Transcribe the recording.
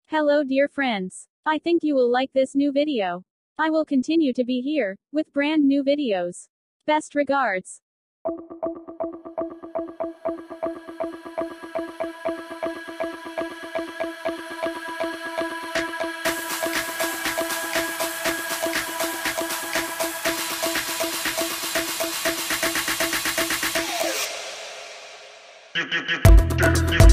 Hello dear friends. I think you will like this new video. I will continue to be here, with brand new videos. Best regards. You